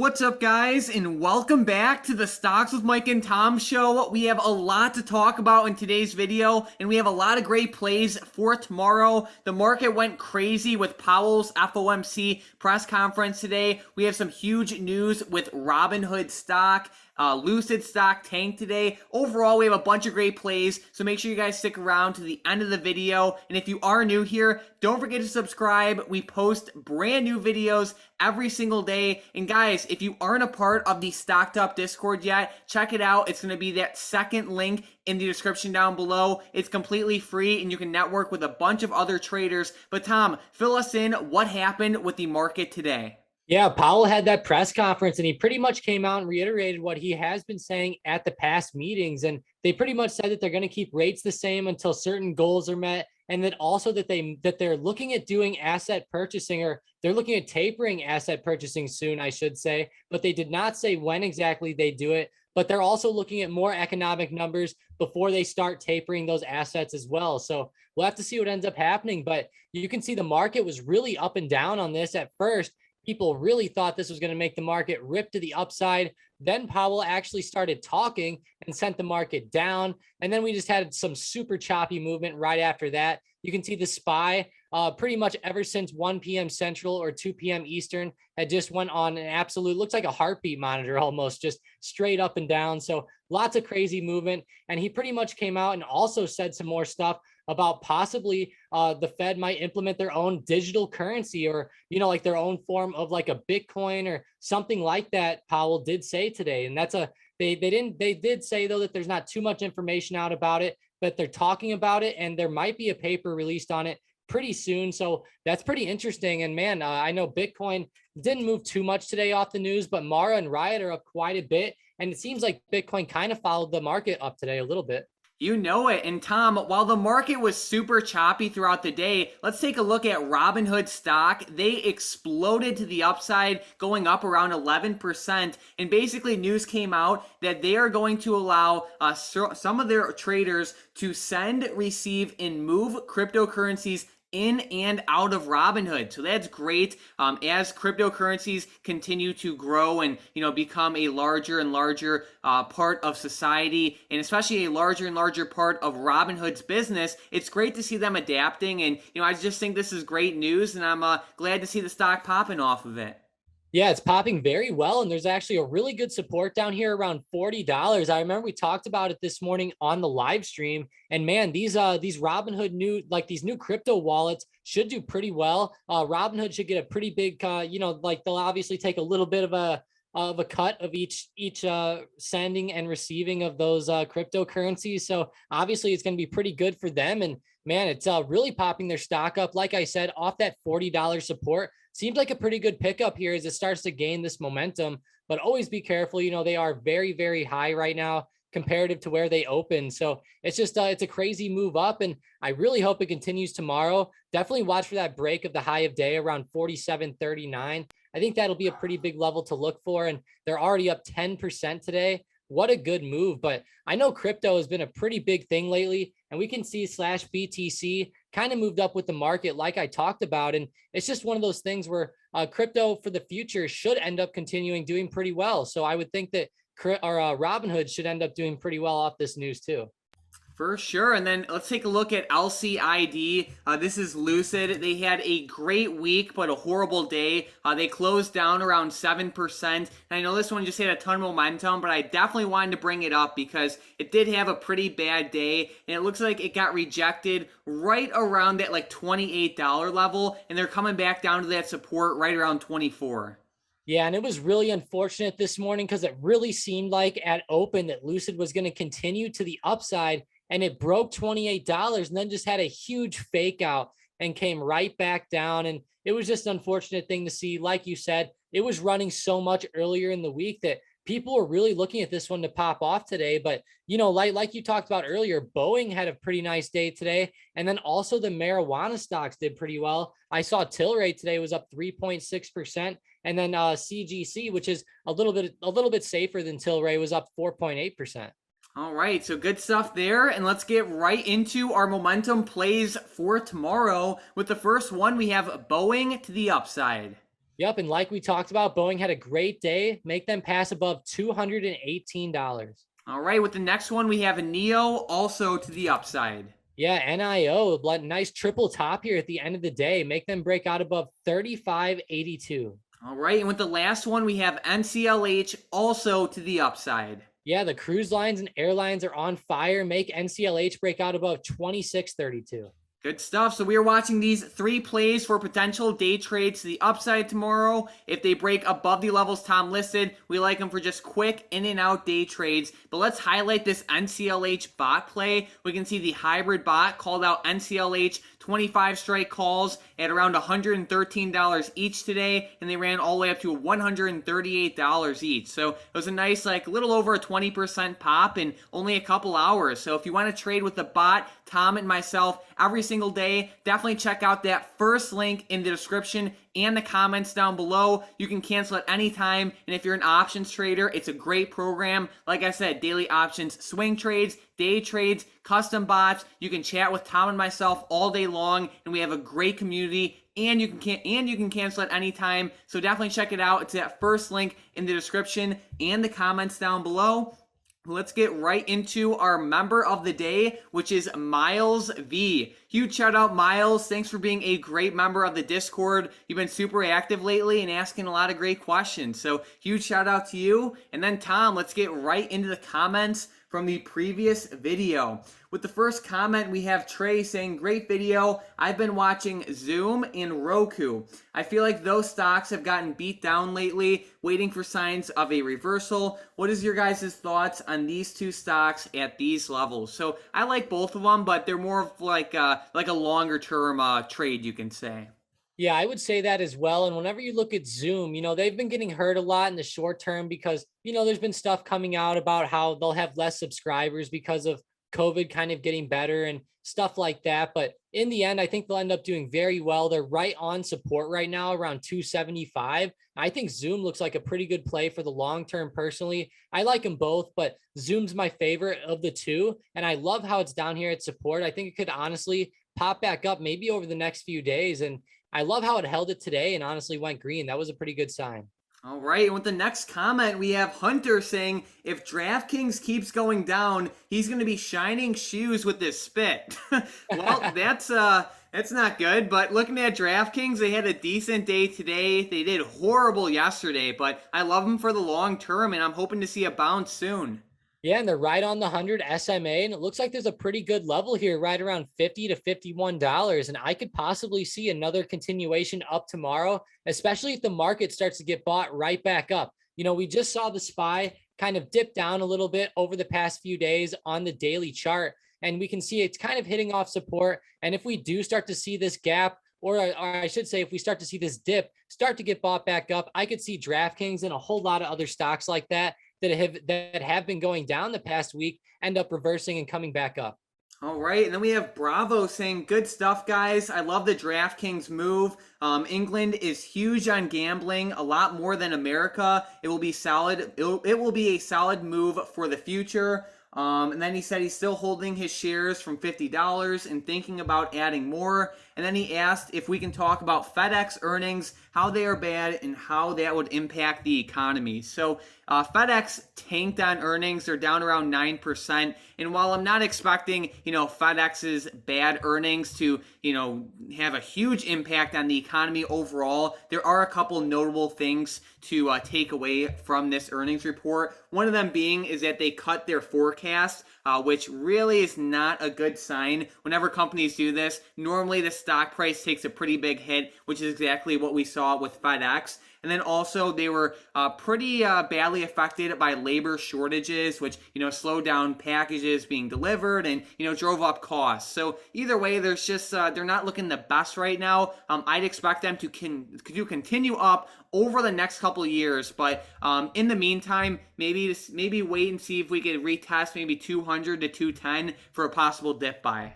What's up, guys, and welcome back to the Stocks with Mike and Tom show. We have a lot to talk about in today's video, and we have a lot of great plays for tomorrow. The market went crazy with Powell's FOMC press conference today. We have some huge news with Robinhood stock. Lucid stock tanked today. Overall, we have a bunch of great plays, so make sure you guys stick around to the end of the video. And if you are new here, don't forget to subscribe. We post brand new videos every single day. And guys, if you aren't a part of the Stocked Up Discord yet, check it out. It's going to be that second link in the description down below. It's completely free, and you can network with a bunch of other traders. But Tom, fill us in. What happened with the market today? Yeah, Powell had that press conference and he pretty much came out and reiterated what he has been saying at the past meetings. And they pretty much said that they're going to keep rates the same until certain goals are met. And then also that they're looking at doing asset purchasing, or they're looking at tapering asset purchasing soon, I should say. But they did not say when exactly they do it. But they're also looking at more economic numbers before they start tapering those assets as well. So we'll have to see what ends up happening. But you can see the market was really up and down on this at first. People really thought this was going to make the market rip to the upside. Then Powell actually started talking and sent the market down. And then we just had some super choppy movement right after that. You can see the SPY pretty much ever since 1 p.m. Central or 2 p.m. Eastern had just went on an absolute, looks like a heartbeat monitor almost, just straight up and down. So lots of crazy movement. And he pretty much came out and also said some more stuff about possibly the Fed might implement their own digital currency, or, like their own form of like a Bitcoin or something like that. Powell did say today. And that's they did say though that there's not too much information out about it, but they're talking about it and there might be a paper released on it pretty soon. So that's pretty interesting. And man, I know Bitcoin didn't move too much today off the news, but Mara and Riot are up quite a bit. And it seems like Bitcoin kind of followed the market up today a little bit. You know it. And Tom, while the market was super choppy throughout the day, let's take a look at Robinhood stock. They exploded to the upside, going up around 11%. And basically news came out that they are going to allow some of their traders to send, receive, and move cryptocurrencies in and out of Robinhood. So that's great. As cryptocurrencies continue to grow and become a larger and larger part of society, and especially a larger and larger part of Robinhood's business, it's great to see them adapting. And I just think this is great news, and I'm glad to see the stock popping off of it. Yeah, it's popping very well. And there's actually a really good support down here around $40. I remember we talked about it this morning on the live stream. And man, these Robinhood these new crypto wallets should do pretty well. Robinhood should get a pretty big, they'll obviously take a little bit of a cut of each sending and receiving of those cryptocurrencies. So obviously it's going to be pretty good for them. And man, it's really popping their stock up. Like I said, off that $40 support. Seems like a pretty good pickup here as it starts to gain this momentum, but always be careful. They are very, very high right now comparative to where they opened. So it's just, it's a crazy move up, and I really hope it continues tomorrow. Definitely watch for that break of the high of day around 47.39. I think that'll be a pretty big level to look for, and they're already up 10% today. What a good move. But I know crypto has been a pretty big thing lately, and we can see /BTC kind of moved up with the market like I talked about. And it's just one of those things where crypto for the future should end up continuing doing pretty well. So I would think that Robinhood should end up doing pretty well off this news too. For sure. And then let's take a look at LCID. This is Lucid. They had a great week, but a horrible day. They closed down around 7%. And I know this one just had a ton of momentum, but I definitely wanted to bring it up because it did have a pretty bad day. And it looks like it got rejected right around that like $28 level. And they're coming back down to that support right around 24. Yeah, and it was really unfortunate this morning because it really seemed like at open that Lucid was going to continue to the upside, and it broke $28 and then just had a huge fake out and came right back down. And it was just an unfortunate thing to see. Like you said, it was running so much earlier in the week that people were really looking at this one to pop off today. But, like you talked about earlier, Boeing had a pretty nice day today. And then also the marijuana stocks did pretty well. I saw Tilray today was up 3.6%. And then CGC, which is a little bit safer than Tilray, was up 4.8%. All right, so good stuff there. And let's get right into our momentum plays for tomorrow. With the first one, we have Boeing to the upside. Yep. And like we talked about, Boeing had a great day, make them pass above $218. All right, with the next one, we have a Neo also to the upside. Yeah, NIO, nice triple top here at the end of the day, make them break out above 35.82. All right, and with the last one, we have NCLH also to the upside. Yeah, the cruise lines and airlines are on fire, make NCLH break out above 26.32. Good stuff. So we are watching these three plays for potential day trades to the upside tomorrow. If they break above the levels Tom listed, we like them for just quick in and out day trades. But let's highlight this NCLH bot play. We can see the hybrid bot called out NCLH 25 strike calls at around $113 each today, and they ran all the way up to $138 each. So it was a nice, like, little over a 20% pop in only a couple hours. So if you want to trade with the bot, Tom and myself every single day, definitely check out that first link in the description and the comments down below. You can cancel at any time, and if you're an options trader, it's a great program. Like I said, daily options, swing trades, day trades, custom bots. You can chat with Tom and myself all day long, and we have a great community. And you can cancel at any time. So definitely check it out. It's that first link in the description and the comments down below. Let's get right into our member of the day, which is Miles V. Huge shout out, Miles. Thanks for being a great member of the Discord. You've been super active lately and asking a lot of great questions. So huge shout out to you. And then Tom, let's get right into the comments from the previous video. With the first comment, we have Trey saying, great video. I've been watching Zoom and Roku. I feel like those stocks have gotten beat down lately, waiting for signs of a reversal. What is your guys' thoughts on these two stocks at these levels? So I like both of them, but they're more of like a longer term trade, you can say. Yeah, I would say that as well. And whenever you look at Zoom, they've been getting hurt a lot in the short term because, there's been stuff coming out about how they'll have less subscribers because of COVID kind of getting better and stuff like that. But in the end, I think they'll end up doing very well. They're right on support right now around 275. I think Zoom looks like a pretty good play for the long term personally. I like them both, but Zoom's my favorite of the two. And I love how it's down here at support. I think it could honestly pop back up maybe over the next few days. And I love how it held it today and honestly went green. That was a pretty good sign. All right, and with the next comment, we have Hunter saying, if DraftKings keeps going down, he's going to be shining shoes with this spit. Well, that's not good, but looking at DraftKings, they had a decent day today. They did horrible yesterday, but I love them for the long term, and I'm hoping to see a bounce soon. Yeah, and they're right on the 100 SMA, and it looks like there's a pretty good level here, right around $50 to $51. And I could possibly see another continuation up tomorrow, especially if the market starts to get bought right back up. We just saw the SPY kind of dip down a little bit over the past few days on the daily chart, and we can see it's kind of hitting off support. And if we do start to see this gap, or I should say, if we start to see this dip start to get bought back up, I could see DraftKings and a whole lot of other stocks like that have been going down the past week end up reversing and coming back up. All right, and then we have Bravo saying, good stuff, guys. I love the DraftKings move. England is huge on gambling, a lot more than America. It will be solid. It will be a solid move for the future. And then he said he's still holding his shares from $50 and thinking about adding more. And then he asked if we can talk about FedEx earnings, how they are bad, and how that would impact the economy. So FedEx tanked on earnings. They're down around 9%. And while I'm not expecting, FedEx's bad earnings to, have a huge impact on the economy overall, there are a couple notable things to take away from this earnings report. One of them being is that they cut their forecast, which really is not a good sign. Whenever companies do this, normally the stock price takes a pretty big hit, which is exactly what we saw with FedEx. And then also they were pretty badly affected by labor shortages, which, slowed down packages being delivered and, drove up costs. So either way, there's just, they're not looking the best right now. I'd expect them to continue up over the next couple of years. But in the meantime, maybe wait and see if we could retest maybe 200 to 210 for a possible dip buy.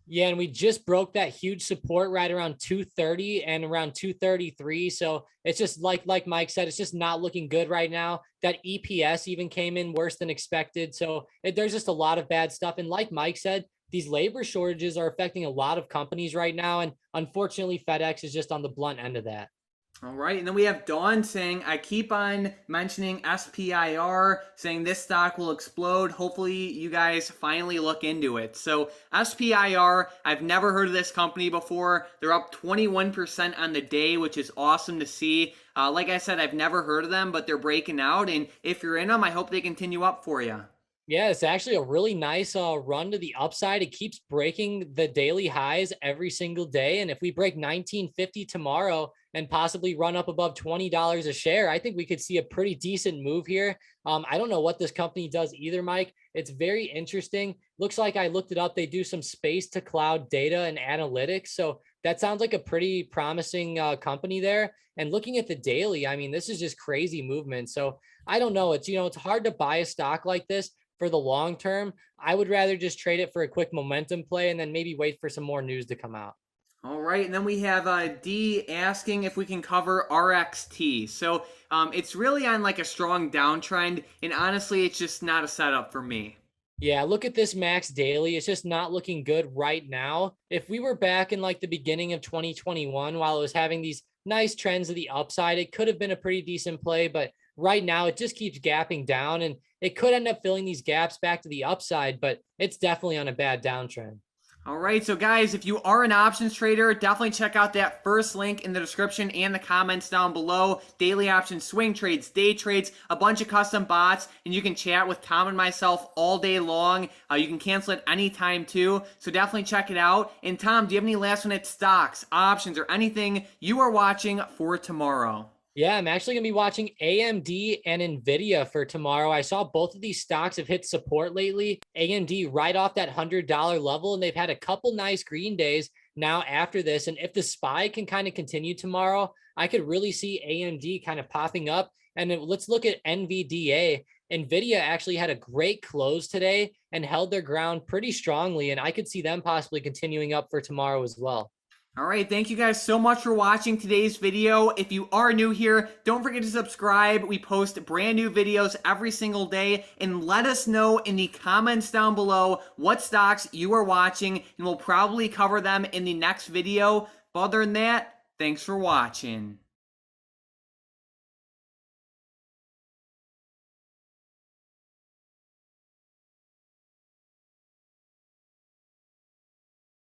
Yeah, and we just broke that huge support right around 230 and around 233. So it's just like Mike said, it's just not looking good right now. That EPS even came in worse than expected. So there's just a lot of bad stuff. And like Mike said, these labor shortages are affecting a lot of companies right now. And unfortunately, FedEx is just on the blunt end of that. All right, and then we have Dawn saying, I keep on mentioning SPIR, saying this stock will explode. Hopefully, you guys finally look into it. So, SPIR, I've never heard of this company before. They're up 21% on the day, which is awesome to see. Like I said, I've never heard of them, but they're breaking out. And if you're in them, I hope they continue up for you. Yeah, it's actually a really nice run to the upside. It keeps breaking the daily highs every single day. And if we break 1950 tomorrow and possibly run up above $20 a share, I think we could see a pretty decent move here. I don't know what this company does either, Mike. It's very interesting. Looks like I looked it up. They do some space to cloud data and analytics. So that sounds like a pretty promising company there. And looking at the daily, I mean, this is just crazy movement. So I don't know. It's hard to buy a stock like this for the long term. I would rather just trade it for a quick momentum play and then maybe wait for some more news to come out. All right, and then we have D asking if we can cover RXT. So it's really on like a strong downtrend, and honestly, it's just not a setup for me. Yeah, look at this max daily. It's just not looking good right now. If we were back in like the beginning of 2021 while it was having these nice trends to the upside, it could have been a pretty decent play, but right now it just keeps gapping down and it could end up filling these gaps back to the upside, but it's definitely on a bad downtrend. All right, so guys, if you are an options trader, definitely check out that first link in the description and the comments down below. Daily options, swing trades, day trades, a bunch of custom bots, and you can chat with Tom and myself all day long. You can cancel it anytime too, so definitely check it out. And Tom, do you have any last minute stocks, options, or anything you are watching for tomorrow? Yeah, I'm actually going to be watching AMD and Nvidia for tomorrow. I saw both of these stocks have hit support lately. AMD right off that $100 level, and they've had a couple nice green days now after this. And if the SPY can kind of continue tomorrow, I could really see AMD kind of popping up. And then let's look at NVDA. Nvidia actually had a great close today and held their ground pretty strongly, and I could see them possibly continuing up for tomorrow as well. All right, thank you guys so much for watching today's video. If you are new here, don't forget to subscribe. We post brand new videos every single day, and let us know in the comments down below what stocks you are watching, and we'll probably cover them in the next video. But other than that, thanks for watching.